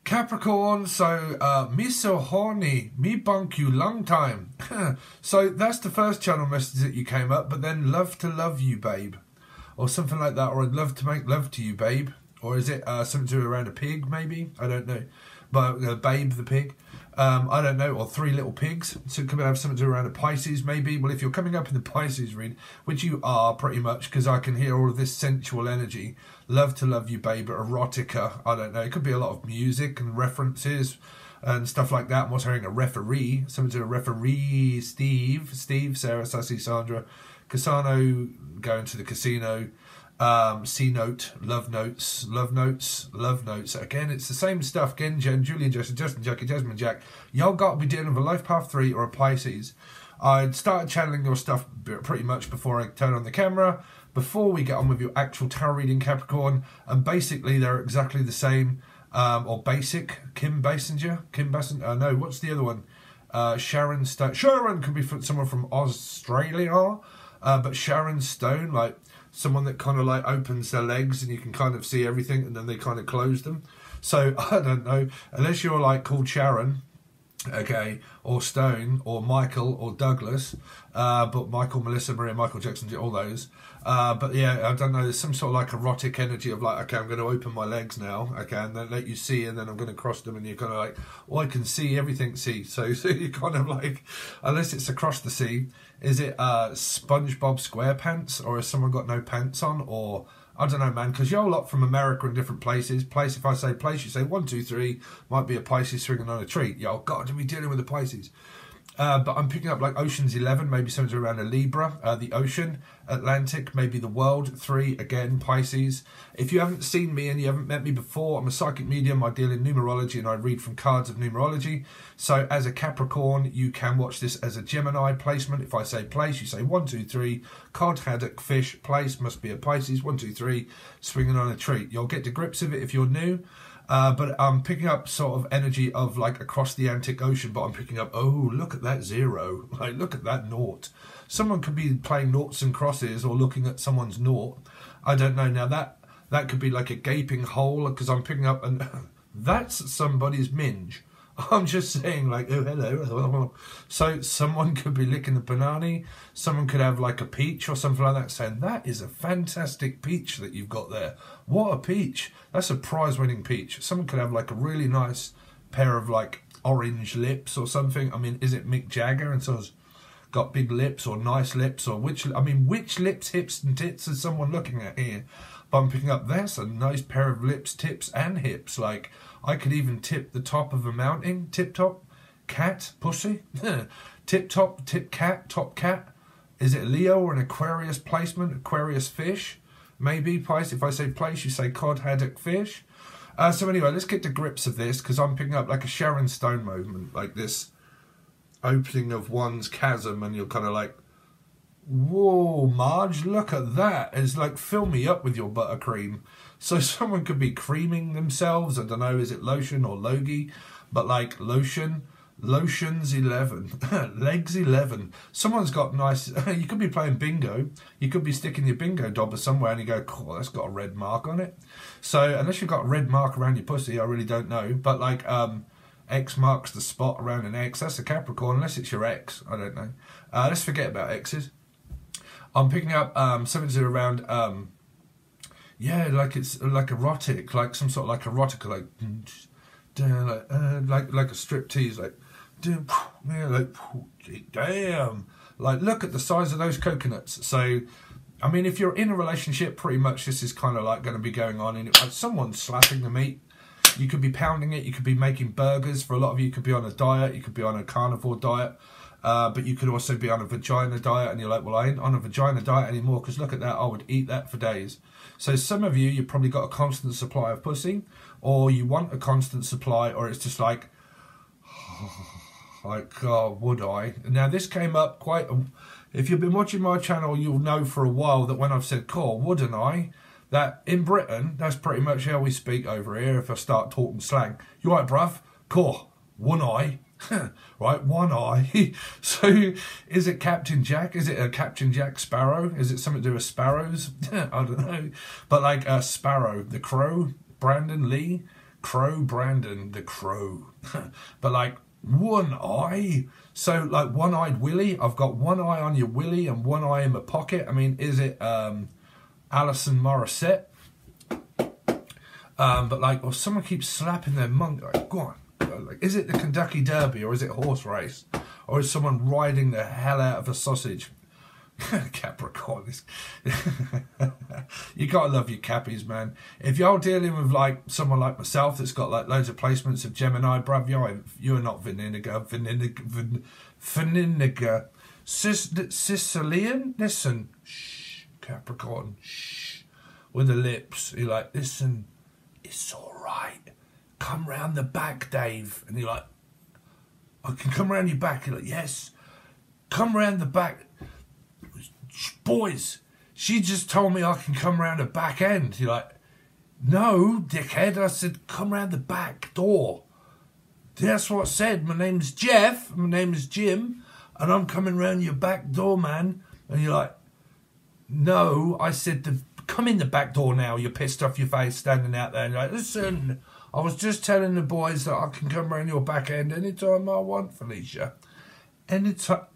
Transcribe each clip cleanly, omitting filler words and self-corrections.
Capricorn, so me so horny, me bunk you long time. So that's the first channel message that you came up, but then love to love you, babe. Or something like that, or I'd love to make love to you, babe. Or is it something to do around a pig, maybe? I don't know. But babe the pig. I don't know, or three little pigs. So it could have something to do around a Pisces, maybe. Well, if you're coming up in the Pisces read, which you are pretty much, because I can hear all of this sensual energy. Love to love you, babe, erotica. I don't know. It could be a lot of music and references and stuff like that. I'm also hearing a referee, something to do a referee, Steve, Sarah, Sassy, Sandra, Casano, going to the casino. C note, love notes. Again, it's the same stuff. Again, Jen, Julian, Justin, Jackie, Jasmine, Jack. Y'all got to be dealing with a life path 3 or a Pisces. I'd started channeling your stuff pretty much before I turn on the camera, before we get on with your actual tarot reading, Capricorn. And basically, they're exactly the same. Or basic. Kim Basinger. No, what's the other one? Sharon Stone. Sharon could be someone from Australia. But Sharon Stone, like someone that kind of like opens their legs and you can kind of see everything, and then they kind of close them. So I don't know, unless you're like called Sharon, okay, or Stone, or Michael, or Douglas, but Michael, Melissa, Maria, Michael Jackson, all those. But yeah, I don't know, there's some sort of like erotic energy of like, okay, I'm going to open my legs now, okay, and then let you see, and then I'm going to cross them, and you're kind of like, oh, I can see everything, see. So you kind of like, unless it's across the sea, is it SpongeBob SquarePants, or has someone got no pants on, or I don't know, man, because you're a lot from America and different places. Place, if I say place, you say 1, 2, 3, might be a Pisces swinging on a tree. Y'all got to be dealing with the Pisces. But I'm picking up like Ocean's 11, maybe something around a Libra, the ocean, Atlantic, maybe the world, 3, again, Pisces. If you haven't seen me and you haven't met me before, I'm a psychic medium. I deal in numerology and I read from cards of numerology. So as a Capricorn, you can watch this as a Gemini placement. If I say place, you say 1, 2, 3, cod, haddock, fish, place, must be a Pisces, 1, 2, 3, swinging on a tree. You'll get to grips of it if you're new. But I'm picking up sort of energy of like across the Atlantic Ocean, but I'm picking up, oh, look at that 0. Like, look at that 0. Someone could be playing noughts and crosses or looking at someone's 0. I don't know. Now that could be like a gaping hole, because I'm picking up, and that's somebody's minge. I'm just saying, like, oh, hello. So someone could be licking the banana. Someone could have like a peach or something like that, saying, that is a fantastic peach that you've got there. What a peach. That's a prize-winning peach. Someone could have like a really nice pair of like orange lips or something. I mean, is it Mick Jagger and so has got big lips or nice lips, or which lips, hips and tits is someone looking at here? But I'm picking up, that's a nice pair of lips, tips and hips. Like, I could even tip the top of a mountain. Tip top, cat, pussy. Tip top, tip cat, top cat. Is it Leo or an Aquarius placement? Aquarius fish? Maybe, place. If I say place, you say cod, haddock, fish. So anyway, let's get to grips of this, because I'm picking up like a Sharon Stone moment, like this opening of one's chasm, and you're kind of like, whoa, Marge, look at that. It's like, fill me up with your buttercream. So someone could be creaming themselves. I don't know, is it lotion or logie? But like lotions 11, legs 11. Someone's got nice, you could be playing bingo. You could be sticking your bingo dobber somewhere and you go, cool, that's got a red mark on it. So unless you've got a red mark around your pussy, I really don't know. But like, X marks the spot around an X. That's a Capricorn, unless it's your ex. I don't know. Let's forget about exes. I'm picking up something around, yeah, like it's like erotic, like some sort of like erotica, like a strip tease, like, yeah, like, damn, like, look at the size of those coconuts. So, I mean, if you're in a relationship, pretty much this is kind of like going to be going on. And like someone's slapping the meat. You could be pounding it. You could be making burgers. For a lot of you, you could be on a diet. You could be on a carnivore diet. But you could also be on a vagina diet, and you're like, well, I ain't on a vagina diet anymore, because look at that, I would eat that for days. So some of you, you've probably got a constant supply of pussy, or you want a constant supply, or it's just like, oh, would I? Now, this came up quite, if you've been watching my channel, you'll know for a while that when I've said, cool, wouldn't I? That in Britain, that's pretty much how we speak over here if I start talking slang. You right, bruv? Cool, one eye. Right, one eye. So is it Captain Jack? Is it a Captain Jack Sparrow? Is it something to do with sparrows? I don't know. But like Sparrow, the crow, Brandon Lee, Crow Brandon, the Crow. But like one eye. So like one-eyed Willie. I've got one eye on your Willie and one eye in my pocket. I mean, is it Alison Morissette? But like, or someone keeps slapping their monk. Like, go on. Like, is it the Kentucky Derby or is it horse race? Or is someone riding the hell out of a sausage? Capricorn. You gotta love your Cappies, man. If you're dealing with like someone like myself that's got like loads of placements of Gemini, bruv, you're not vinegar. Sicilian? Listen. Shh, Capricorn. Shh. With the lips. You're like, listen, it's alright. Come round the back, Dave. And you're like, I can come round your back. You're like, yes. Come round the back. Boys, she just told me I can come round the back end. You're like, no, dickhead. I said, come round the back door. That's what I said. My name's Jeff. My name is Jim. And I'm coming round your back door, man. And you're like, no. I said, come in the back door now. You're pissed off your face standing out there. And you're like, listen, I was just telling the boys that I can come round your back end anytime I want, Felicia. Anytime.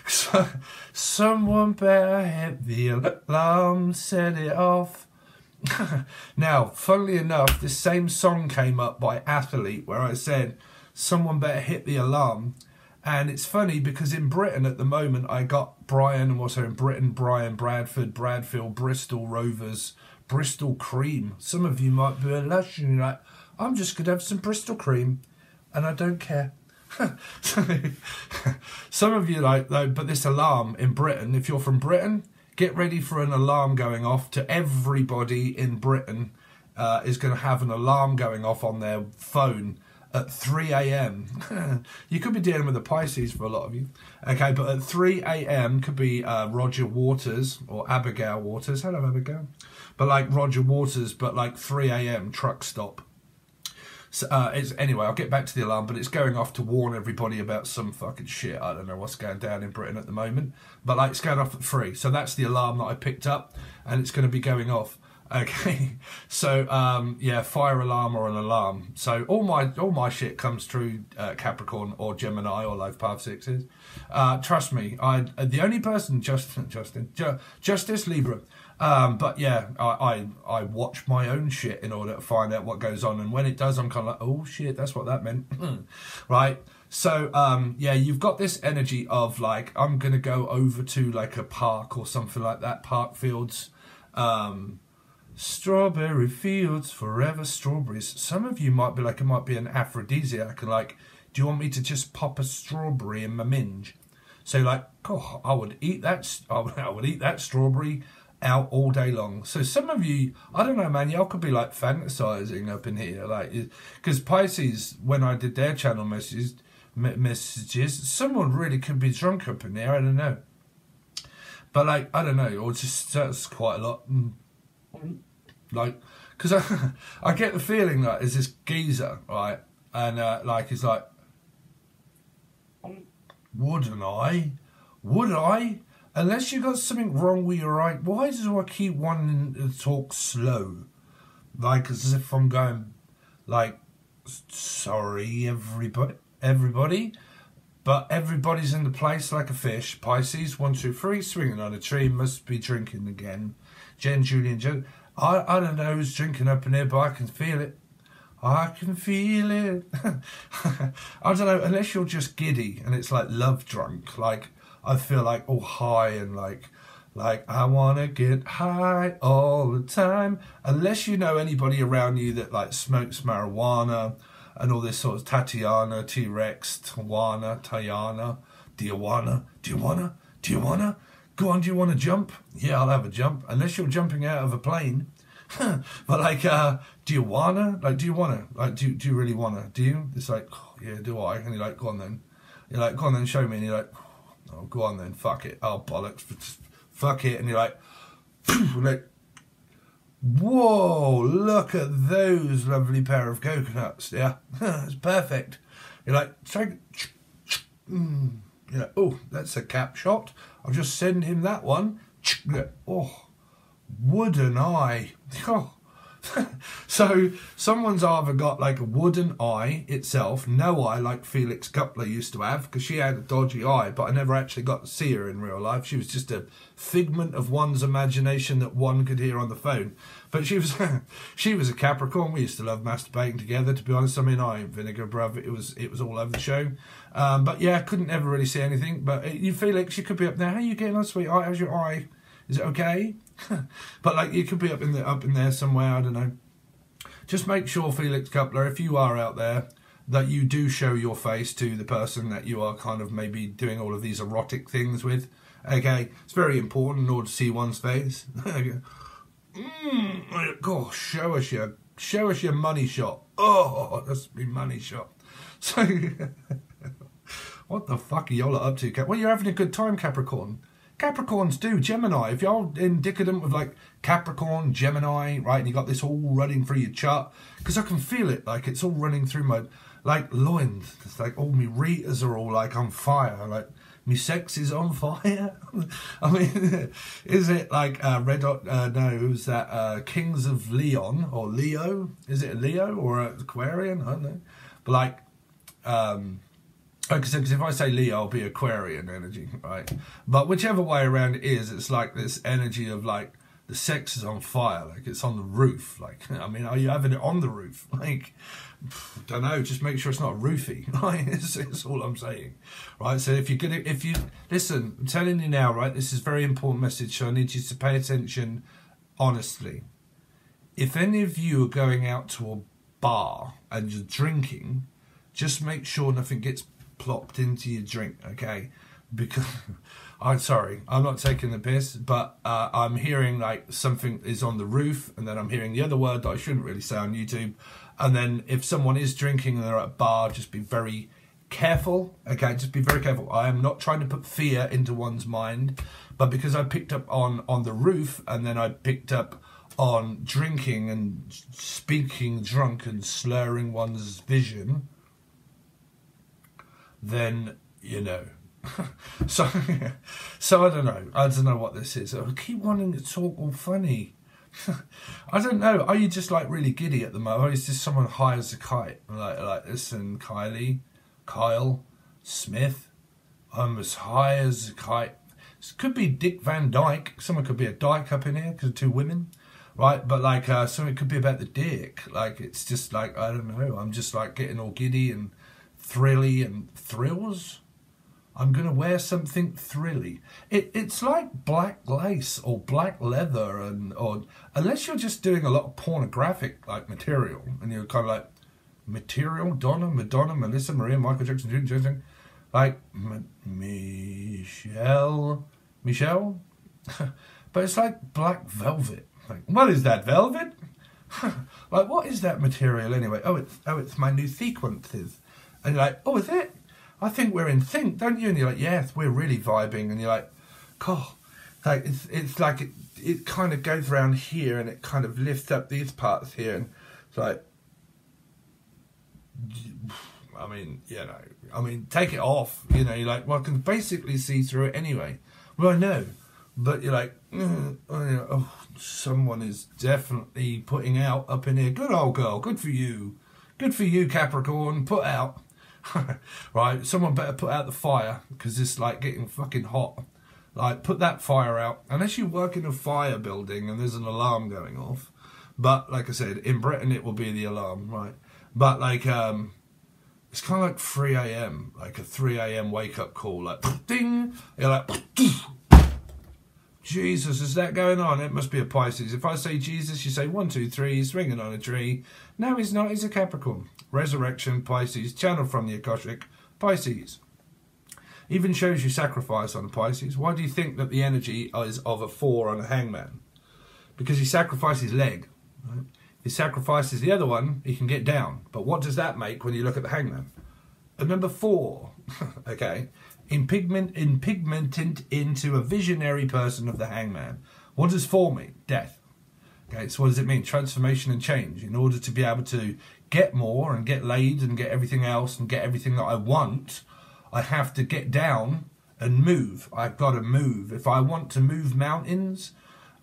So, someone better hit the alarm, set it off. Now, funnily enough, this same song came up by Athlete where I said, someone better hit the alarm. And it's funny because in Britain at the moment, I got Brian, and also in Britain, Brian, Bradford, Bradfield, Bristol Rovers, Bristol Cream. Some of you might be a lush and you're like, I'm just going to have some Bristol Cream and I don't care. Some of you like though, but this alarm in Britain, if you're from Britain, get ready for an alarm going off. To everybody in Britain is going to have an alarm going off on their phone at 3 a.m. You could be dealing with the Pisces for a lot of you. Okay, but at 3 a.m. could be Roger Waters or Abigail Waters. Hello, Abigail. But like Roger Waters, but like 3 a.m. truck stop. So, anyway, I'll get back to the alarm, but it's going off to warn everybody about some fucking shit. I don't know what's going down in Britain at the moment, but like it's going off at 3. So that's the alarm that I picked up, and it's going to be going off. Okay, so yeah, fire alarm or an alarm. So all my shit comes through Capricorn or Gemini or Life Path 6s. Trust me, the only person Justice Libra. But yeah, I watch my own shit in order to find out what goes on, and when it does, I'm kind of like, oh shit, that's what that meant, right? So yeah, you've got this energy of like, I'm gonna go over to like a park or something like that, park fields, strawberry fields, forever strawberries. Some of you might be like, it might be an aphrodisiac, and like, do you want me to just pop a strawberry in my minge? So like, oh, I would eat that. I would eat that strawberry out all day long. So some of you, I don't know, man, y'all could be like fantasizing up in here, like, because Pisces, when I did their channel messages, someone really could be drunk up in there. I don't know, but like, I don't know, or just that's quite a lot. Like, because I get the feeling that there's this geezer, right, and like he's like, would I? Unless you got something wrong with your right, why do I keep wanting to talk slow? Like as if I'm going, like, sorry everybody, but everybody's in the place like a fish. Pisces, 1, 2, 3, swinging on a tree, must be drinking again. Jen, Julian, Jen, I don't know who's drinking up in here, but I can feel it. I can feel it. I don't know, unless you're just giddy and it's like love drunk, like, I feel like all high and like I want to get high all the time. Unless you know anybody around you that like smokes marijuana and all this sort of Tatiana, T-Rex, Tayana. Do you wanna? Go on, do you want to jump? Yeah, I'll have a jump. Unless you're jumping out of a plane. But like, do you wanna? Like, do you really wanna? Do you? It's like, oh, yeah, do I? And you're like, go on then. You're like, go on then, show me. And you're like, oh, go on then, fuck it. Oh, bollocks, fuck it. And you're like, whoa, look at those lovely pair of coconuts. Yeah, it's perfect. You're like, you're like, oh, that's a cap shot. I'll just send him that one. Oh, wouldn't I? Oh. So someone's either got like a wooden eye itself, no eye like Felix Gupler used to have, because she had a dodgy eye, but I never actually got to see her in real life. She was just a figment of one's imagination that one could hear on the phone. But she was she was a Capricorn. We used to love masturbating together, to be honest. I mean, I ain't vinegar, bruv. It was all over the show. But yeah, I couldn't ever really see anything. But you, Felix, you could be up there. How are you getting on, sweetheart? How's your eye? Is it okay? But like, you could be up in there somewhere, I don't know. Just make sure, Felix Gupler, if you are out there, that you do show your face to the person that you are kind of maybe doing all of these erotic things with. Okay, it's very important in order to see one's face. Gosh, show us your money shot. Oh, that's me money shot. So, what the fuck are y'all up to? Well, you're having a good time, Capricorn. Capricorns do. Gemini, if you're indicative of like Capricorn, Gemini, right, and you got this all running through your chart, because I can feel it, like it's all running through my like loins. It's like all me readers are all like on fire, like me sex is on fire. I mean, is it like Red Hot? No, who's that? Kings of Leon or Leo? Is it a Leo or an Aquarian? I don't know, but like because if I say Leo, I'll be Aquarian energy, right? But whichever way around it is, it's like this energy of like the sex is on fire, like it's on the roof. Like, I mean, are you having it on the roof? Like, don't know, just make sure it's not roofy, right? It's all I'm saying, right? So if you listen, I'm telling you now, right? This is a very important message, so I need you to pay attention honestly. If any of you are going out to a bar and you're drinking, just make sure nothing gets plopped into your drink, okay? Because I'm sorry, I'm not taking the piss, but I'm hearing like something is on the roof, and then I'm hearing the other word that I shouldn't really say on YouTube. And then if someone is drinking and they're at a bar, just be very careful, okay? Just be very careful. I am not trying to put fear into one's mind, but because I picked up on the roof, and then I picked up on drinking and speaking drunk and slurring one's vision, then, you know. so I don't know what this is. I keep wanting to talk all funny. I don't know. Are you just like really giddy at the moment? Or is this someone high as a kite? Like this and Kyle Smith. I'm as high as a kite. This could be Dick Van Dyke. Someone could be a dyke up in here because of two women. Right, but like something could be about the dick. Like it's just like, I don't know. I'm just like getting all giddy and thrilly and thrills. I'm going to wear something thrilly. It's like black lace or black leather, or unless you're just doing a lot of pornographic like material, and you're kind of like material, Donna, Madonna, Melissa, Maria, Michael Jackson, June Jackson, like Michelle, but it's like black velvet. Like, what is that, velvet? Like, what is that material anyway? Oh, it's my new sequences. And you're like, oh, is it? I think we're in sync, don't you? And you're like, yes, we're really vibing. And you're like, God, like it's like it kind of goes around here and it kind of lifts up these parts here, and it's like, I mean, you know, take it off. You know, you're like, well, I can basically see through it anyway. Well, I know, but you're like, oh, someone is definitely putting out up in here. Good old girl, good for you, Capricorn, put out. Right, someone better put out the fire, because it's like getting fucking hot. Like, put that fire out, unless you work in a fire building and there's an alarm going off. But like I said, in Britain it will be the alarm, right? But like it's kind of like 3 a.m, like a 3 a.m. wake up call, like ding. You're like, Jesus, is that going on? It must be a Pisces. If I say Jesus, you say 1, 2, 3, he's swinging on a tree. No, he's not. He's a Capricorn. Resurrection, Pisces, channel from the Akashic, Pisces. Even shows you sacrifice on a Pisces. Why do you think that the energy is of a 4 on a hangman? Because he sacrificed his leg. Right? If he sacrifices the other one, he can get down. But what does that make when you look at the hangman? A number 4, okay, pigmented into a visionary person of the hangman. What does 4 mean? Death. Okay, so what does it mean? Transformation and change. In order to be able to get more and get laid and get everything else and get everything that I want, I have to get down and move. I've got to move. If I want to move mountains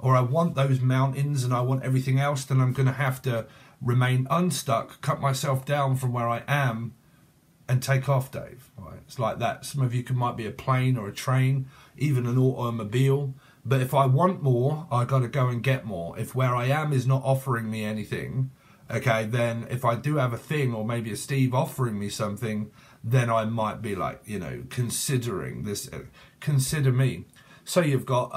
or I want those mountains and I want everything else, then I'm going to have to remain unstuck, cut myself down from where I am and take off, Dave. Right? It's like that. Some of you might be a plane or a train, even an automobile. But if I want more, I got to go and get more. If where I am is not offering me anything, okay, then if I do have a thing, or maybe a Steve offering me something, then I might be like, you know, considering this. Consider me. So you've got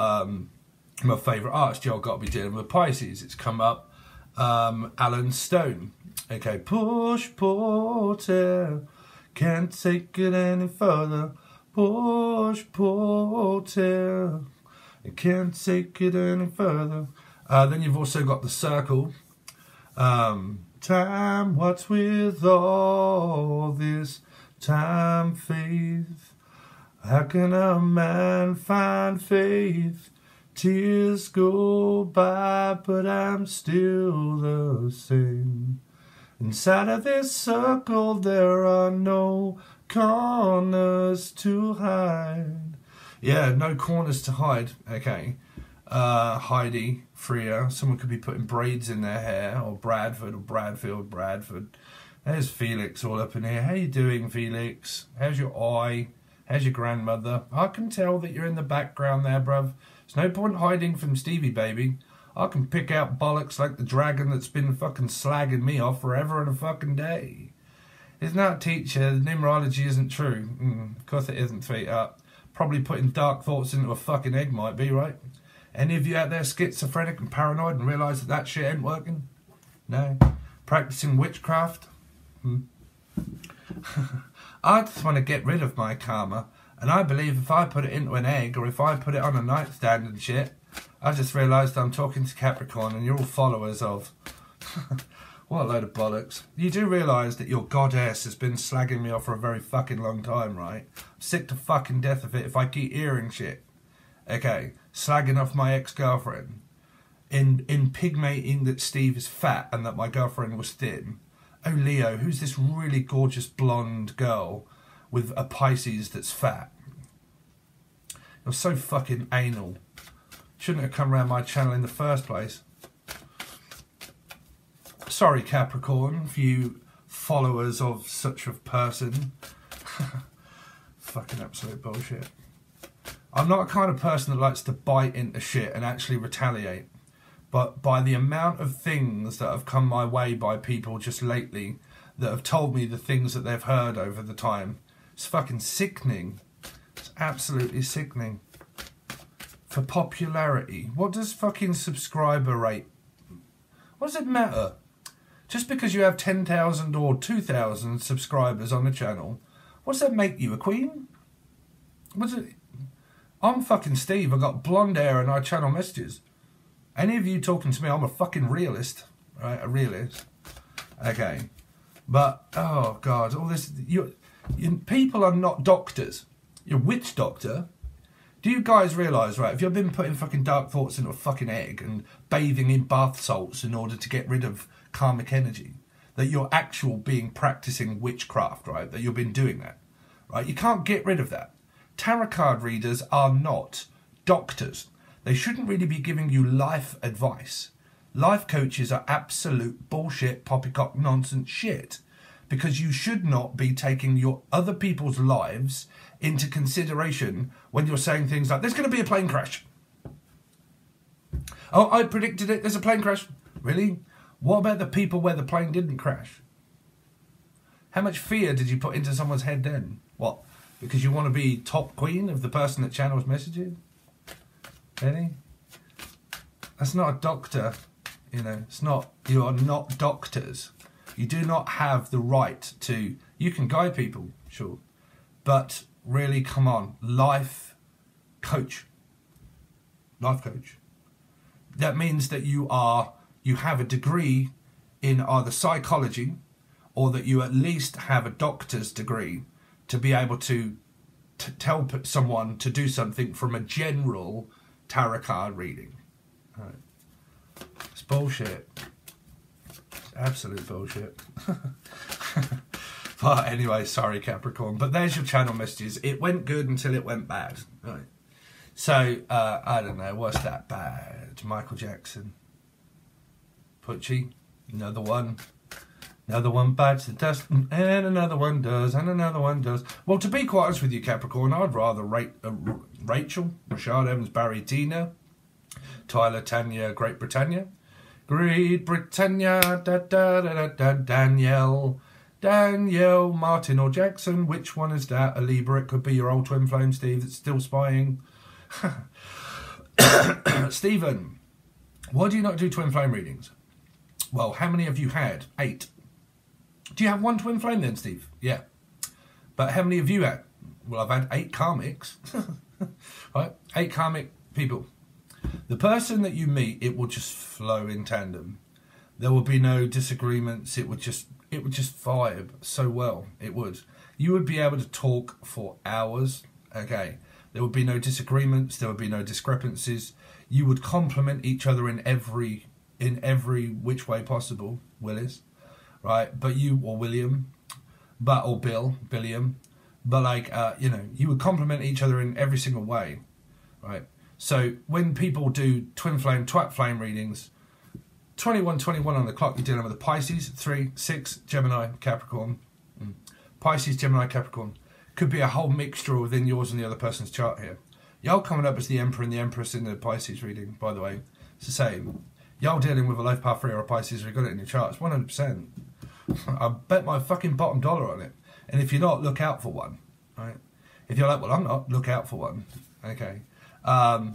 my favourite artist, Joe, got to be dealing with Pisces. It's come up, Alan Stone. Okay, push, pull, can't take it any further. Push, pull, I can't take it any further. Then you've also got the Circle. Time, what's with all this time, faith? How can a man find faith? Tears go by, but I'm still the same. Inside of this circle there are no corners to hide. Yeah, no corners to hide. Okay. Heidi, Freya, someone could be putting braids in their hair, or Bradford, or Bradford. There's Felix all up in here. How you doing, Felix? How's your eye? How's your grandmother? I can tell that you're in the background there, bruv. There's no point hiding from Stevie, baby. I can pick out bollocks like the dragon that's been fucking slagging me off forever and a fucking day. Isn't that, teacher? The numerology isn't true. Of course it isn't, feet up. Probably putting dark thoughts into a fucking egg might be, right? Any of you out there schizophrenic and paranoid and realise that that shit ain't working? No? Practising witchcraft? I just want to get rid of my karma, and I believe if I put it into an egg, or if I put it on a nightstand and shit, I just realised I'm talking to Capricorn and you're all followers of... What a load of bollocks. You do realise that your goddess has been slagging me off for a very fucking long time, right? I'm sick to fucking death of it if I keep hearing shit. Okay, slagging off my ex-girlfriend. In pigmating that Steve is fat and that my girlfriend was thin. Oh, Leo, who's this really gorgeous blonde girl with a Pisces that's fat? You're so fucking anal. Shouldn't have come around my channel in the first place. Sorry, Capricorn, for you followers of such a person. Fucking absolute bullshit. I'm not a kind of person that likes to bite into shit and actually retaliate. But by the amount of things that have come my way by people just lately that have told me the things that they've heard over the time, it's fucking sickening. It's absolutely sickening. For popularity, what does fucking subscriber rate? What does it matter? Just because you have 10,000 or 2,000 subscribers on the channel, what does that make you, a queen? What's it? I'm fucking Steve. I got blonde hair and I channel messages. Any of you talking to me, I'm a fucking realist, right? A realist. Okay, but oh god, all this. People are not doctors. You're a witch doctor. Do you guys realise, right? If you've been putting fucking dark thoughts into a fucking egg and bathing in bath salts in order to get rid of karmic energy, that you're being practicing witchcraft, right? That you've been doing that, right? You can't get rid of that. Tarot card readers are not doctors. They shouldn't really be giving you life advice. Life coaches are absolute bullshit, poppycock nonsense shit, because you should not be taking your other people's lives into consideration when you're saying things like, there's going to be a plane crash. Oh, I predicted it, there's a plane crash. Really? What about the people where the plane didn't crash? How much fear did you put into someone's head then? What? Because you want to be top queen of the person that channels messages? Really? That's not a doctor, you know. It's not. You are not doctors. You do not have the right to. You can guide people, sure, but really, come on, life coach. Life coach. That means that you have a degree in either psychology, or that you at least have a doctor's degree to be able to tell someone to do something from a general tarot card reading. Right. It's bullshit. It's absolute bullshit. But anyway, sorry Capricorn. But there's your channel messages. It went good until it went bad. Right. So, I don't know, what's that bad? Michael Jackson. Pucci, another one. Another one bites the dust, and another one does, and another one does. Well, to be quite honest with you, Capricorn, I'd rather rate Rachel, Rashad Evans, Barry, Tina, Tyler, Tanya, Great Britannia. Great Britannia, da da da da da, Danielle, Martin or Jackson. Which one is that? A Libra. It could be your old twin flame, Steve, that's still spying. Stephen, why do you not do twin flame readings? Well, how many have you had? 8. Do you have 1 twin flame then, Steve? Yeah. But how many have you had? Well, I've had 8 karmics. Right? 8 karmic people. The person that you meet, it will just flow in tandem. There will be no disagreements. It would just vibe so well. It would. You would be able to talk for hours. Okay. There would be no disagreements. There would be no discrepancies. You would complement each other in every which way possible. Willis, right? But you, or William, or Billiam, but like you know, you would complement each other in every single way, right? So when people do twin flame, twat flame readings, 21 on the clock, you're dealing with a Pisces, 3, 6, Gemini, Capricorn. Pisces, Gemini, Capricorn. Could be a whole mixture within yours and the other person's chart here. Y'all coming up as the Emperor and the Empress in the Pisces reading, by the way. It's the same. Y'all dealing with a life path 3 or a Pisces, we've got it in your charts, 100%. I bet my fucking bottom dollar on it. And if you're not, look out for one, right? If you're like, well, I'm not, look out for one, okay? But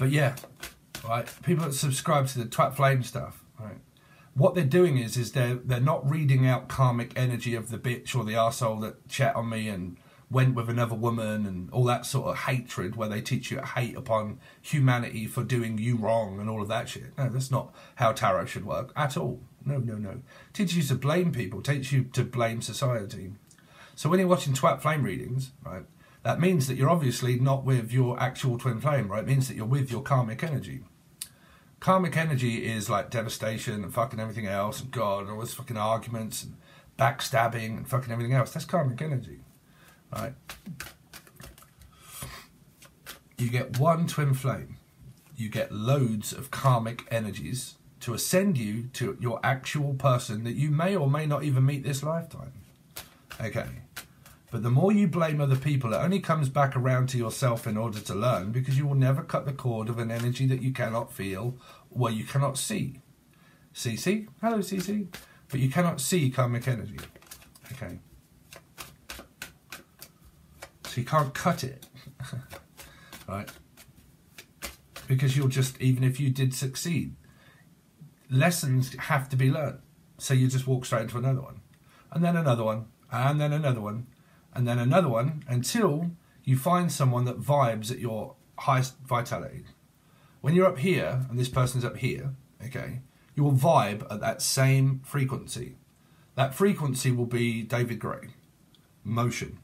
yeah, right? People that subscribe to the twat flame stuff, right? What they're doing is they're not reading out karmic energy of the bitch or the arsehole that chat on me and went with another woman and all that sort of hatred where they teach you to hate upon humanity for doing you wrong and all of that shit. No, that's not how tarot should work at all. No, no, no. It teaches you to blame people, teaches you to blame society. So when you're watching twat flame readings, right, that means that you're obviously not with your actual twin flame, right? It means that you're with your karmic energy. Karmic energy is like devastation and fucking everything else and God and all this fucking arguments and backstabbing and fucking everything else. That's karmic energy, right? You get 1 twin flame. You get loads of karmic energies to ascend you to your actual person that you may or may not even meet this lifetime. Okay. But the more you blame other people, it only comes back around to yourself in order to learn, because you will never cut the cord of an energy that you cannot feel or you cannot see. CC? Hello, CC. But you cannot see karmic energy. Okay. So you can't cut it. Right? Because you'll just, even if you did succeed, lessons have to be learned. So you just walk straight into another one. And then another one. And then another one. And then another one, until you find someone that vibes at your highest vitality. When you're up here, and this person's up here, okay, you will vibe at that same frequency. That frequency will be David Gray. Motion.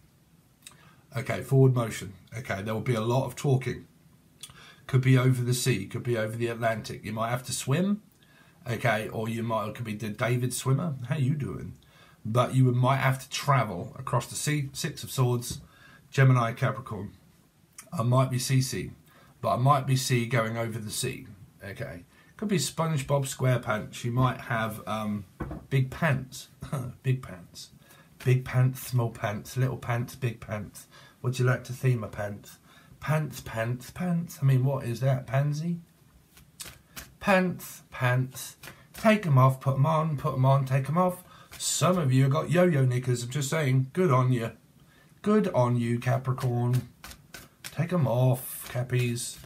Okay, forward motion. Okay, there will be a lot of talking. Could be over the sea, could be over the Atlantic. You might have to swim, okay, or it could be the David swimmer. How you doing? But you might have to travel across the sea. 6 of Swords, Gemini, Capricorn. I might be CC, but I might be C going over the sea. Okay, could be SpongeBob SquarePants. You might have big pants, big pants, big pants, small pants, little pants, big pants. Would you like to theme a pants? Pants, pants, pants. I mean, what is that? Pansy? Pants, pants. Take them off, put them on, take them off. Some of you have got yo-yo knickers. I'm just saying, good on you. Good on you, Capricorn. Take them off, Cappies.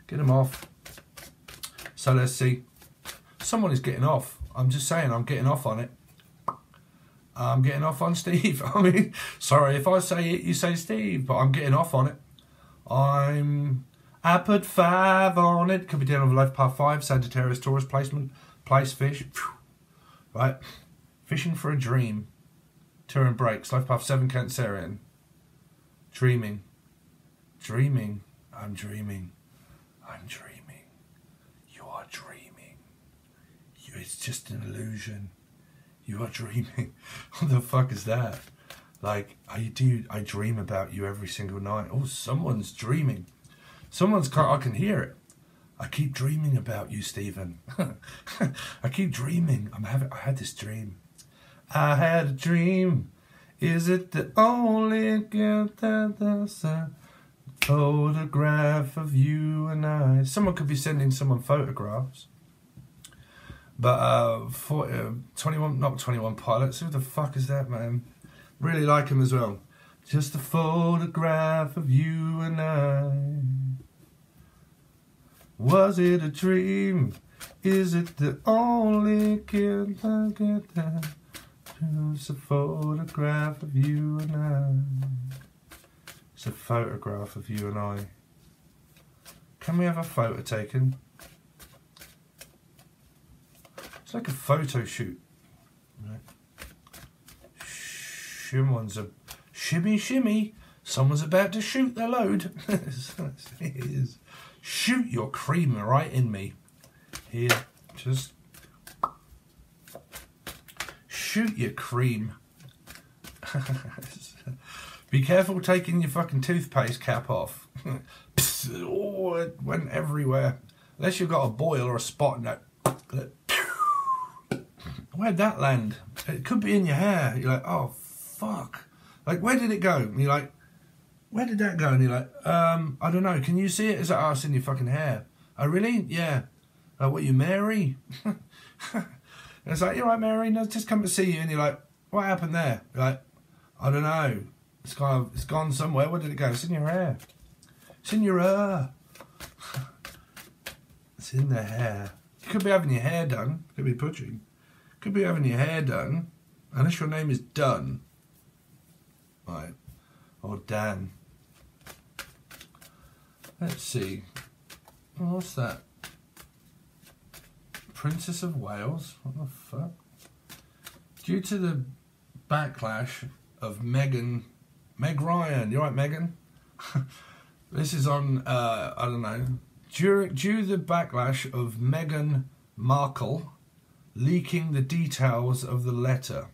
Get them off. So let's see. Someone is getting off. I'm just saying, I'm getting off on it. I'm getting off on Steve. I mean, sorry if I say it, you say Steve, but I'm getting off on it. I put 5 on it. Could be dealing with life path 5, Sagittarius, Taurus placement, place fish. Right. Fishing for a dream. Turin breaks. Life path 7, Cancerian. Dreaming. Dreaming. I'm dreaming. I'm dreaming. You are dreaming. It's just an illusion. You are dreaming. What the fuck is that? Like, I dream about you every single night. Oh, someone's dreaming. I can hear it. I keep dreaming about you, Stephen. I keep dreaming. I had this dream. I had a dream. Is it the only gift that there's a photograph of you and I? Someone could be sending someone photographs. But 21, not 21 Pilots. Who the fuck is that, man? Really like him as well. Just a photograph of you and I. Was it a dream? Is it the only gift I get that? Just a photograph of you and I. It's a photograph of you and I. Can we have a photo taken? It's like a photo shoot. Right. Someone's a shimmy shimmy. Someone's about to shoot their load. It is. Shoot your cream right in me. Here, just shoot your cream. Be careful taking your fucking toothpaste cap off. Oh, it went everywhere. Unless you've got a boil or a spot in that. Where'd that land? It could be in your hair. You're like, oh fuck. Like, where did it go? And you're like, where did that go? And you're like, I don't know. Can you see it? Is that us in your fucking hair? Oh, really? Yeah. Like, what, you Mary? And it's like, you're right, Mary. No, just come to see you. And you're like, what happened there? You're like, I don't know. It's gone somewhere. Where did it go? It's in your hair. It's in your hair. It's in the hair. You could be having your hair done. Could be butchering. Could be having your hair done. Unless your name is Dunn. Right. Or Dan. Let's see. What's that? Princess of Wales? What the fuck? Due to the backlash of Meg Ryan. You right, Megan? This is on, I don't know. Due to the backlash of Meghan Markle leaking the details of the letter.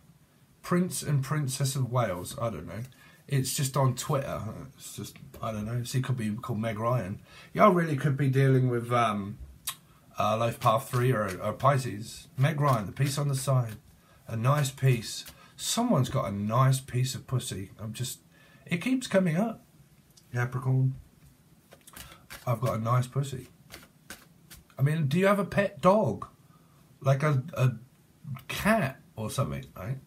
Prince and Princess of Wales. I don't know. It's just on Twitter. It's just, I don't know. It could be called Meg Ryan. Y'all really could be dealing with Life Path 3 or Pisces. Meg Ryan, the piece on the side. A nice piece. Someone's got a nice piece of pussy. It keeps coming up. Capricorn. I've got a nice pussy. I mean, do you have a pet dog? Like a cat or something, right?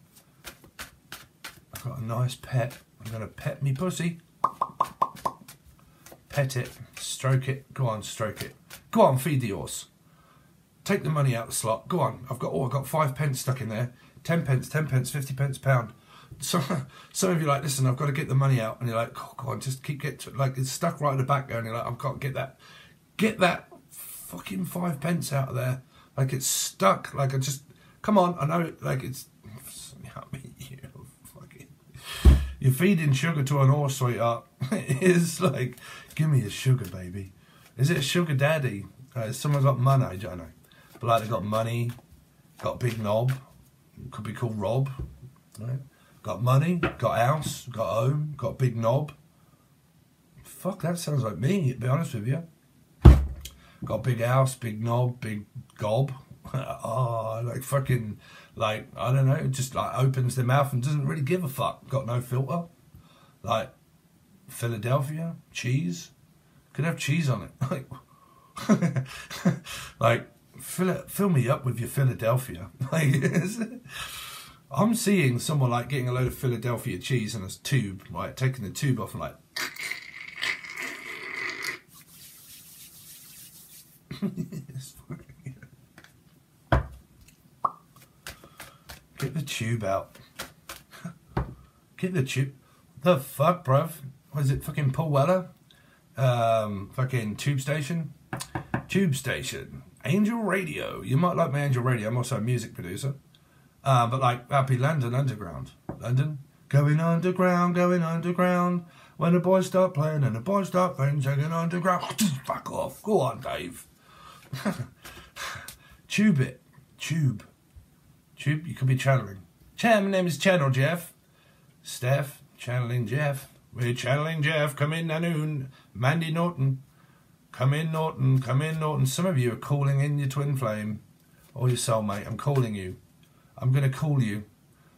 I've got a nice pet. I'm going to pet me pussy. Pet it. Stroke it. Go on, stroke it. Go on, feed the horse. Take the money out the slot. Go on. I've got 5 pence stuck in there. 10 pence, 50 pence, £1. So some of you are like, listen, I've got to get the money out. And you're like, oh, go on, just keep like it's stuck right at the back there. And you're like, I've got to get that fucking 5 pence out of there. Like it's stuck. Like come on. I know. Like it's. I mean, you're feeding sugar to an horse, sweetheart. It's like, give me a sugar, baby. Is it a sugar daddy? Someone's got money, I don't know. But like they've got money, got a big knob. Could be called Rob. Right? Got money, got a house, got a home, got a big knob. Fuck, that sounds like me, to be honest with you. Got a big house, big knob, big gob. Oh, like fucking, like, I don't know, just like opens their mouth and doesn't really give a fuck. Got no filter. Like, Philadelphia, cheese. Could have cheese on it. Like, fill me up with your Philadelphia. Like, I'm seeing someone like getting a load of Philadelphia cheese in a tube, right? Taking the tube off and like, get the tube out. Get the tube. The fuck, bruv? Was it fucking Paul Weller? Fucking Tube Station? Tube Station. Angel Radio. You might like my Angel Radio. I'm also a music producer. But like, that'd be London Underground. London? Going underground, going underground. When the boys start playing and the boys start playing, going underground. Fuck off. Go on, Dave. Tube it. Tube. Tube, you could be channeling. My name is Channel Jeff. Steph, channeling Jeff. We're channeling Jeff. Come in, Nanoon. Mandy Norton. Come in, Norton. Come in, Norton. Some of you are calling in your twin flame or your soulmate. I'm calling you. I'm going to call you.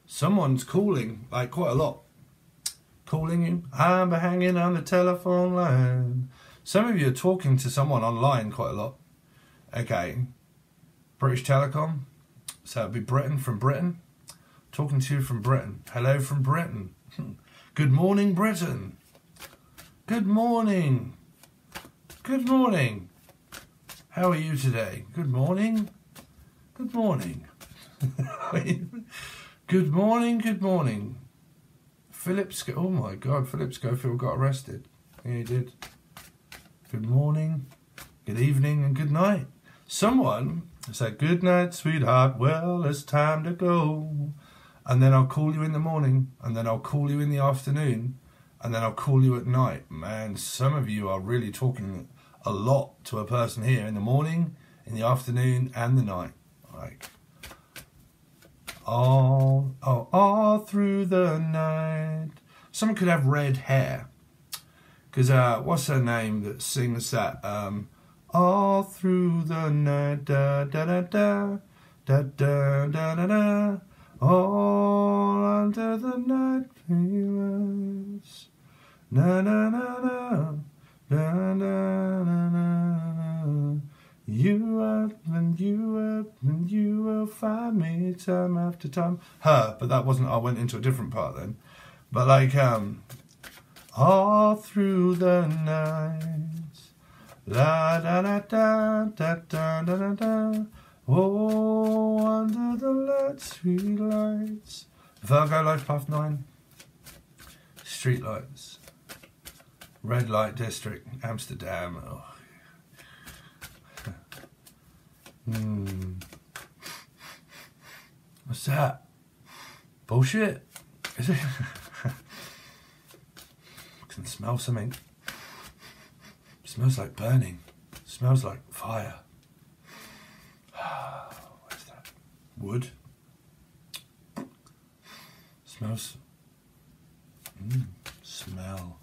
Someone's calling, like quite a lot. Calling you. I'm hanging on the telephone line. Some of you are talking to someone online quite a lot. Okay. British Telecom. So it'll be Britain, from Britain. Talking to you from Britain. Hello from Britain. Good morning, Britain. Good morning. Good morning. How are you today? Good morning. Good morning. Good morning, good morning. Oh my God, Philip Schofield got arrested. Yeah, he did. Good morning, good evening, and good night. Someone said, good night, sweetheart, well, it's time to go. And then I'll call you in the morning, and then I'll call you in the afternoon, and then I'll call you at night. Man, some of you are really talking a lot to a person here in the morning, in the afternoon, and the night. Like, all through the night. Someone could have red hair. Because, what's her name that sings that? All through the night, da da da da, da da da da da. All under the night feelings. Na na na na, na na na na. You up and you up and you will find me time after time. Her, but that wasn't, I went into a different part then. But like, all through the night, la da da da da da da da da. Oh, under the lights, street lights. Virgo Life Path 9. Street lights. Red light district, Amsterdam. Oh. What's that? Bullshit? Is it? I can smell something. It smells like burning. It smells like fire. What's that? Wood. Smells. Smell.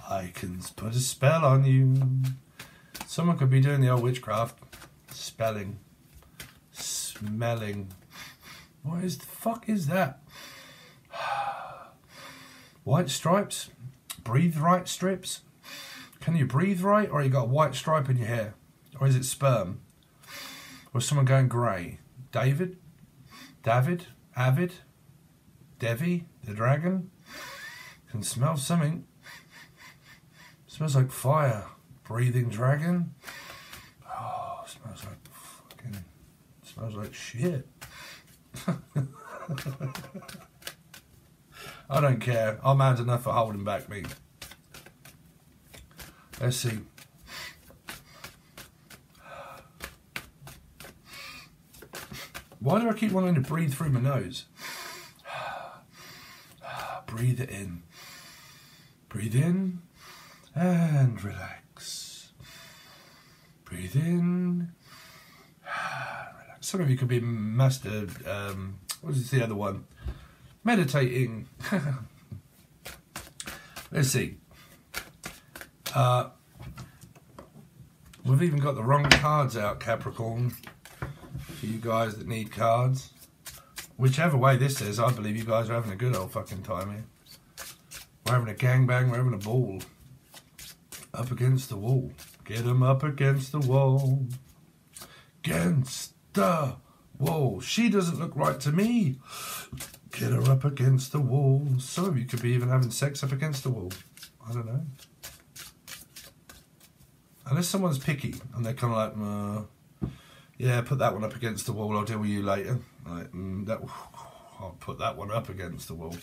I can put a spell on you. Someone could be doing the old witchcraft. Spelling. Smelling. What is the fuck is that? White stripes? Breathe right strips? Can you breathe right, or you got a white stripe in your hair? Or is it sperm? Or is someone going grey? David? Avid? Devi? The dragon? Can smell something. Smells like fire. Breathing dragon? Oh, smells like fucking... Smells like shit. I don't care. Our man's enough for holding back me. Let's see. Why do I keep wanting to breathe through my nose? Breathe it in. Breathe in and relax. Breathe in. Relax. Some of you could be master. What is the other one? Meditating. Let's see. We've even got the wrong cards out, Capricorn. For you guys that need cards. Whichever way this is, I believe you guys are having a good old fucking time here. We're having a gangbang, we're having a ball. Up against the wall. Get them up against the wall. Against the wall. She doesn't look right to me. Get her up against the wall. Some of you could be even having sex up against the wall. I don't know. Unless someone's picky and they're kind of like, yeah, put that one up against the wall, I'll deal with you later. Like, I'll put that one up against the wall.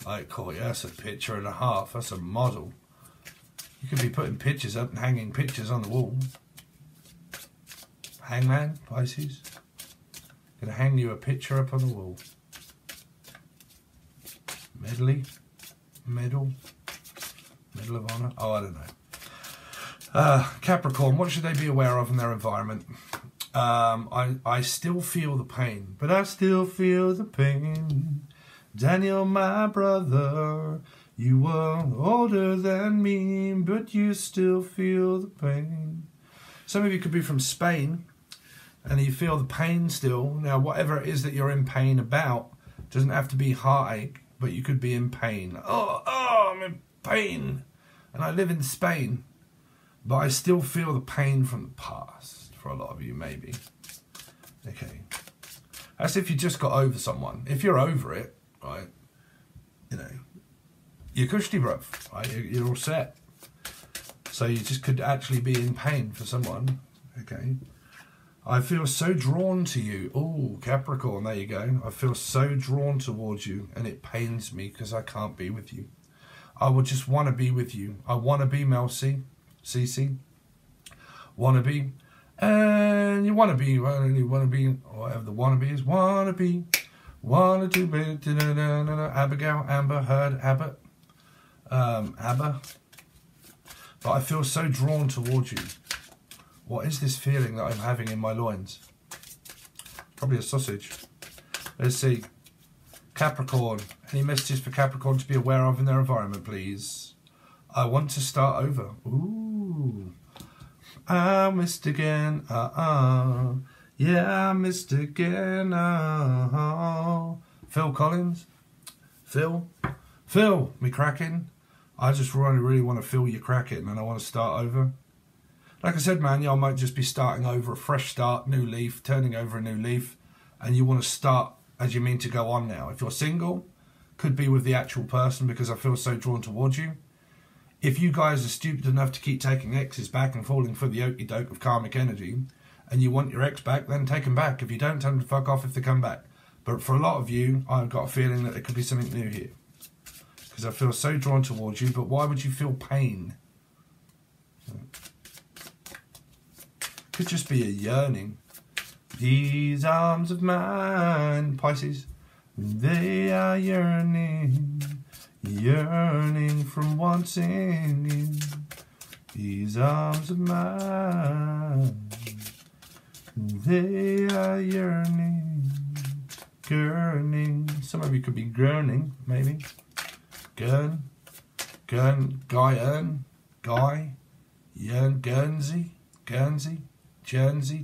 Like, oh yeah, that's a picture and a half, that's a model. You could be putting pictures up and hanging pictures on the wall. Hangman, Pisces. Gonna hang you a picture up on the wall. Medal of honor. Oh, I don't know. Capricorn, what should they be aware of in their environment? I still feel the pain, but I still feel the pain. Daniel, my brother, you were older than me, but you still feel the pain. Some of you could be from Spain, and you feel the pain still. Now, whatever it is that you're in pain about, doesn't have to be heartache, but you could be in pain. Oh, I'm in pain. And I live in Spain, but I still feel the pain from the past. For a lot of you, maybe. Okay. That's if you just got over someone. If you're over it, right, you know, you're cushy, bruv, right? You're all set. So you just could actually be in pain for someone. Okay. I feel so drawn to you. Oh, Capricorn, there you go. I feel so drawn towards you, and it pains me because I can't be with you. I would just want to be with you. I want to be Mel C. CC. Want to be. And you want to be, whatever the want to be is. Want to be. Want to be. Abigail, Amber, Heard, Abbott. Abba. But I feel so drawn towards you. What is this feeling that I'm having in my loins? Probably a sausage. Let's see. Capricorn. Any messages for Capricorn to be aware of in their environment, please? I want to start over. Ooh. I missed again. Yeah, I missed again. Phil Collins. Phil, me cracking. I just really want to feel you cracking, and I want to start over. Like I said, man, y'all might just be starting over, a fresh start, new leaf, turning over a new leaf, and you want to start as you mean to go on now. If you're single, could be with the actual person because I feel so drawn towards you. If you guys are stupid enough to keep taking exes back and falling for the okey-doke of karmic energy, and you want your ex back, then take them back. If you don't, tell them to fuck off if they come back. But for a lot of you, I've got a feeling that there could be something new here. Because I feel so drawn towards you, but why would you feel pain? Could just be a yearning. These arms of mine, Pisces, they are yearning, yearning from wanting you. These arms of mine, they are yearning, gurning. Some of you could be gurning, maybe. Guernsey, Jersey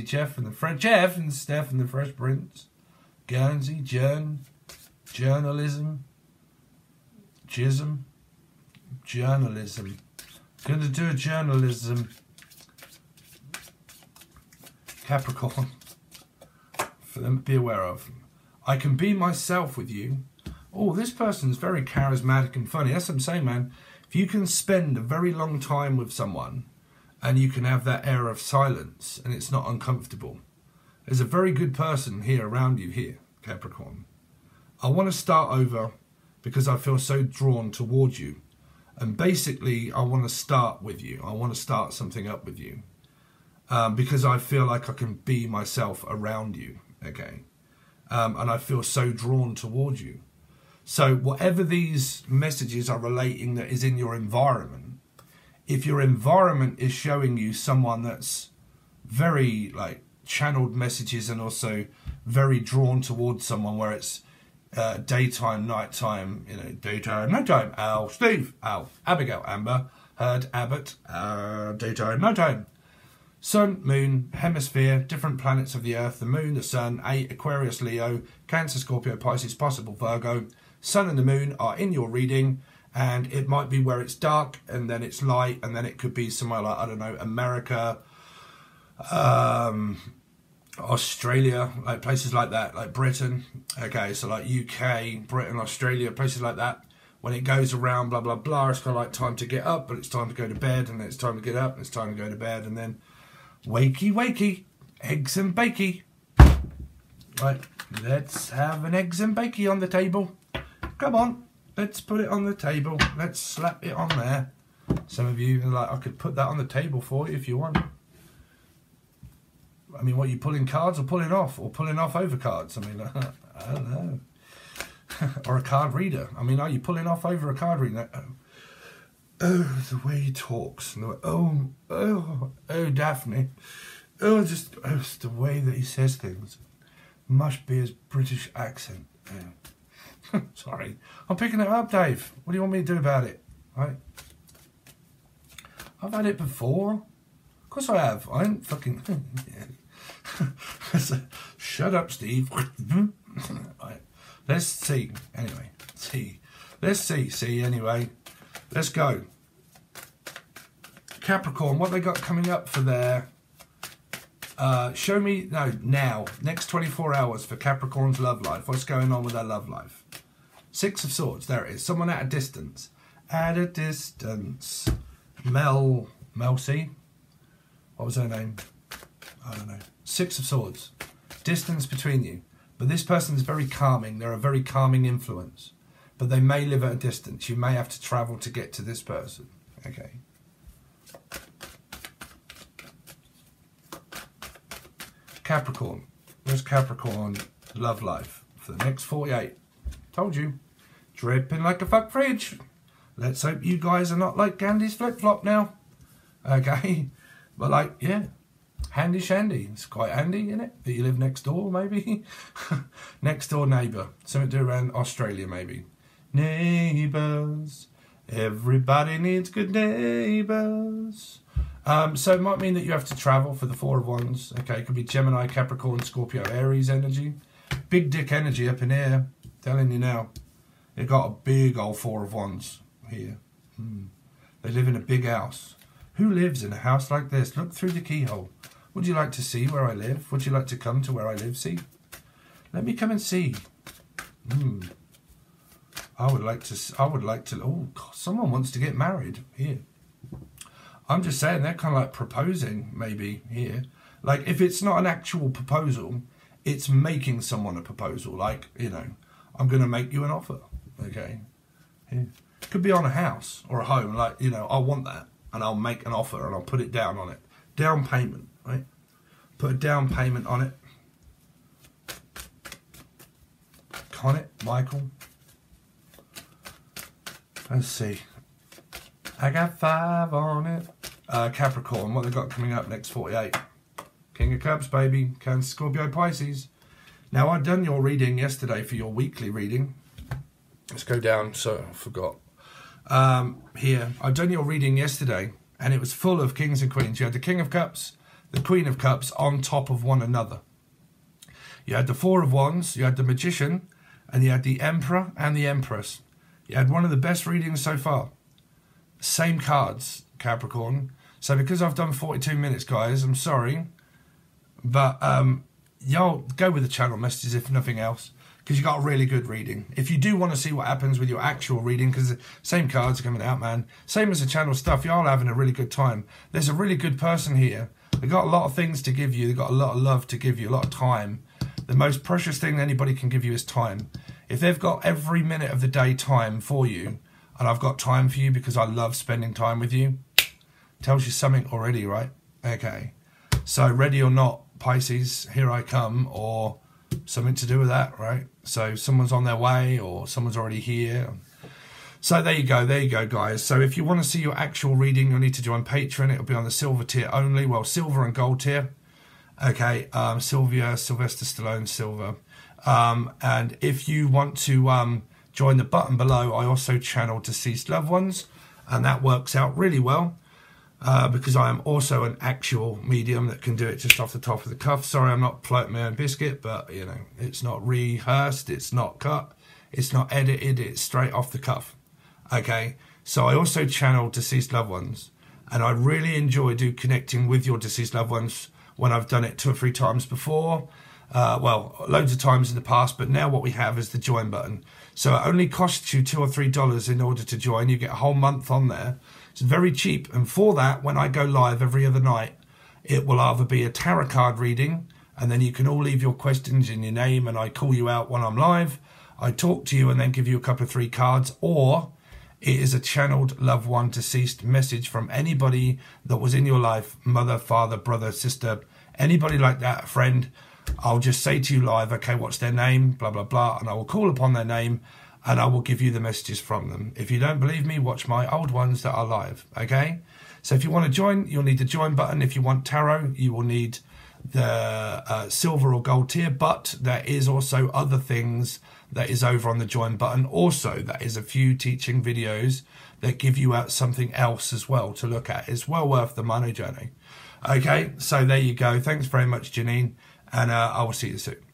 Jeff and the French Jeff and Steph and the Fresh Prince, Guernsey, journalism, journalism. Gonna do a journalism. Capricorn. For them to be aware of. I can be myself with you. Oh, this person's very charismatic and funny. That's what I'm saying, man. If you can spend a very long time with someone and you can have that air of silence and it's not uncomfortable, there's a very good person here around you here, Capricorn. I want to start over because I feel so drawn towards you. And basically, I want to start with you. I want to start something up with you. Because I feel like I can be myself around you, okay? And I feel so drawn towards you. So whatever these messages are relating that is in your environment, if your environment is showing you someone that's very like channeled messages and also very drawn towards someone where it's daytime, nighttime, you know, daytime, nighttime, Al, Steve, Al, Abigail, Amber, Heard, Abbott, daytime, nighttime. Sun, Moon, Hemisphere, different planets of the Earth, the Moon, the Sun, 8, Aquarius, Leo, Cancer, Scorpio, Pisces, possible Virgo. Sun and the Moon are in your reading, and it might be where it's dark, and then it's light, and then it could be somewhere like, I don't know, America, Australia, like places like that, like Britain. Okay, so like UK, Britain, Australia, places like that. When it goes around, blah, blah, blah, it's kind of like time to get up, but it's time to go to bed, and then it's time to get up, and it's time to go to bed, and then wakey, wakey, eggs and bakey. Right, let's have an eggs and bakey on the table. Come on, let's put it on the table. Let's slap it on there. Some of you are like, I could put that on the table for you if you want. I mean, what, you pulling cards or pulling off? Or pulling off over cards? I mean, I don't know. Or a card reader. I mean, are you pulling off over a card reader? Oh, the way he talks. Oh, Daphne. It's the way that he says things. Must be his British accent. Yeah. Sorry. I'm picking it up, Dave. What do you want me to do about it? Right? I've had it before. Of course I have. I ain't fucking... Shut up, Steve. Right. Let's see. Anyway. See. Let's see. See, anyway. Let's go. Capricorn, what they got coming up for their... show me... No, now. Next 24 hours for Capricorn's love life. What's going on with their love life? Six of Swords. There it is. Someone at a distance. At a distance. Mel C? What was her name? I don't know. Six of Swords. Distance between you. But this person's very calming. They're a very calming influence. But they may live at a distance. You may have to travel to get to this person. Okay. Capricorn. Where's Capricorn love life for the next 48? Told you. Dripping like a fuck fridge. Let's hope you guys are not like Gandhi's flip-flop now. Okay. But like, yeah. Handy shandy. It's quite handy, isn't it? That you live next door, maybe. Next door neighbour. Something to do around Australia, maybe. Neighbours. Everybody needs good neighbours. So it might mean that you have to travel for the Four of Wands. Okay, it could be Gemini, Capricorn, Scorpio, Aries energy. Big dick energy up in here. Telling you now. They've got a big old Four of Wands here. They live in a big house. Who lives in a house like this? Look through the keyhole. Would you like to see where I live? Would you like to come to where I live? See? Let me come and see. I would like to. Oh, God, someone wants to get married here. I'm just saying they're kind of like proposing maybe here. Like if it's not an actual proposal, it's making someone a proposal. Like, you know, I'm going to make you an offer. Okay. Here. Could be on a house or a home. Like, you know, I want that and I'll make an offer and I'll put it down on it. Down payment, right? Put a down payment on it. Con it, Michael. Let's see. I got 5 on it. Capricorn, what they got coming up next 48? King of Cups, baby. Cancer, Scorpio, Pisces. Now, I'd done your reading yesterday for your weekly reading. Let's go down, so I forgot. Here, I'd done your reading yesterday, and it was full of kings and queens. You had the King of Cups, the Queen of Cups on top of one another. You had the Four of Wands, you had the Magician, and you had the Emperor and the Empress. You had one of the best readings so far. Same cards, Capricorn. So because I've done 42 minutes, guys, I'm sorry. But y'all go with the channel messages if nothing else. Because you got a really good reading. If you do want to see what happens with your actual reading, because the same cards are coming out, man. Same as the channel stuff, y'all having a really good time. There's a really good person here. They've got a lot of things to give you. They've got a lot of love to give you, a lot of time. The most precious thing anybody can give you is time. If they've got every minute of the day time for you, and I've got time for you because I love spending time with you, tells you something already, right? Okay. So ready or not, Pisces, here I come, or something to do with that, right? So someone's on their way or someone's already here. So there you go, guys. So if you want to see your actual reading, you'll need to join Patreon. It'll be on the silver tier only. Well, silver and gold tier. Okay, Sylvester Stallone, silver. And if you want to join the button below, I also channel deceased loved ones, and that works out really well because I am also an actual medium that can do it just off the top of the cuff. Sorry, I'm not floating my own biscuit, but you know, it's not rehearsed, it's not cut, it's not edited, it's straight off the cuff. Okay, so I also channel deceased loved ones, and I really enjoy connecting with your deceased loved ones when I've done it 2 or 3 times before. Well, loads of times in the past, but now what we have is the join button. So it only costs you $2 or $3 in order to join. You get a whole month on there. It's very cheap. And for that, when I go live every other night, it will either be a tarot card reading, and then you can all leave your questions in your name, and I call you out when I'm live. I talk to you and then give you a couple of 3 cards, or it is a channeled loved one deceased message from anybody that was in your life, mother, father, brother, sister, anybody like that, a friend. I'll just say to you live, okay, what's their name, blah, blah, blah, and I will call upon their name, and I will give you the messages from them. If you don't believe me, watch my old ones that are live, okay? So if you want to join, you'll need the join button. If you want tarot, you will need the silver or gold tier, but there is also other things that is over on the join button. Also, there is a few teaching videos that give you out something else as well to look at. It's well worth the money journey. Okay, so there you go. Thanks very much, Janine, and I will see you soon.